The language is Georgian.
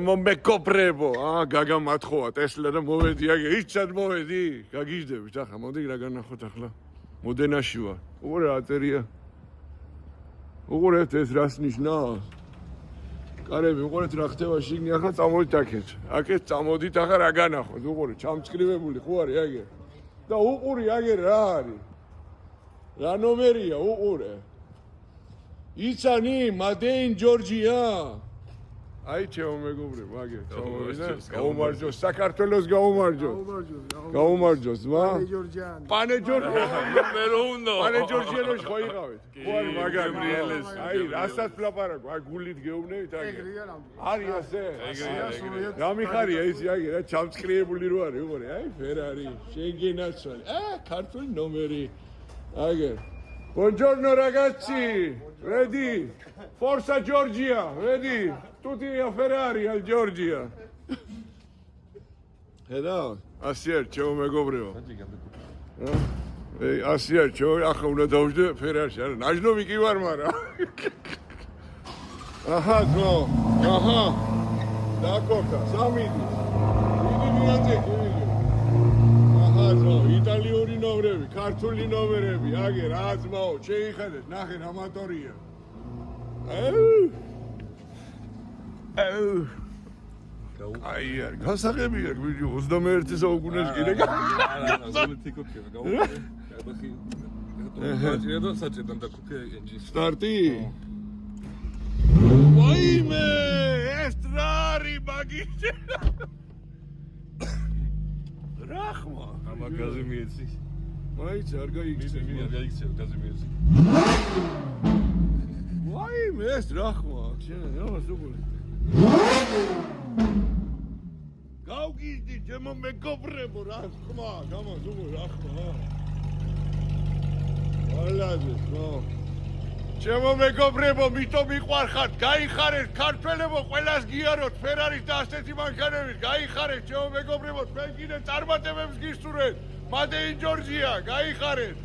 მეკობრებო, გაგა მათხოვა ტესლა და მოვედი აგე, იცად მოვედი, გაგიჟდებით ახლა, მოდი რა განახოთ ახლა. მოდენაში ვარ. უყურე რა წერია. უყურეთ ეს რას ნიშნავს? კარები, უყურეთ რა ხდება შიგნი, ახლა წამოდით აქეთ. აქეთ წამოდით ახლა რა განახოთ, უყურე, ჩამწკრივებული ხო არის აგე. და უყური აგე რა არის? რა ნომერია, უყურე. იცანი, მადეინ ჯორჯია. აი ჩემო მეგობრებო, აგე, გაუმარჯოს, საქართველოს გაუმარჯოს, მა? პანე ჯორჯიანი. მე რო უნდა. პანე ჯორჯიანოში ხო იყავით? ხო არის მაგარი. აი, რასაც ვლაპარაკო, აი გულით გეუბნებით აგე. არის ასე? რა მიხარია ისი აგე, რა ჩამწკრივებული რო არის, უყურე, აი ფერარი, შენგენაცვალი. ქართული ნომერი. აგე. Buongiorno ragazzi, vedi? Forza Georgia, vedi? Tutti a Ferrari al Georgia. Hello, asier, ciao megobrevo. Asier, ciao, ახლა უნდა დავждე Ferrari-ში, არა, ნაჟნობი კი ვარ, მაგრამ. აჰა, ძმაო, აჰა. დაკოქა, სამიდი. დიდი მიაწეკი, ვიდეო. აჰა, ძმაო, იტალიური ნომრები, ქართული ნომერები, აგე, რა ძმაო, შეიხედეთ, ნახე რა მოტორია. აი, არ გასაღებია, ვიდეო 21 საუკუნეში კიდე. სტარტი. ვაიმე, ეს რა არის მაგიჩე? რა ხმა? ამაგაზე მიეცი. მაიც არ გაიქცე. არ გაიქცე, გაზე მიეცი. ვაიმე, ეს რა ხმა? შენ რა სუგული? გავგიჟდი, ჩემო მეგობრებო, რა ხმა? გამოსუგული რა ხმა? ალაზეს, ნო. ჩემო მეგობრებო, მითო მიყვარხართ, გაიხარეთ, ქართველებო, ყველას გიაროთ, ფერარის და ასეთი მანქანებით, გაიხარეთ, ჩემო მეგობრებო, თქვენ კიდე წარმატებებს გისურვებთ, მადეინ ჯორჯია, გაიხარეთ.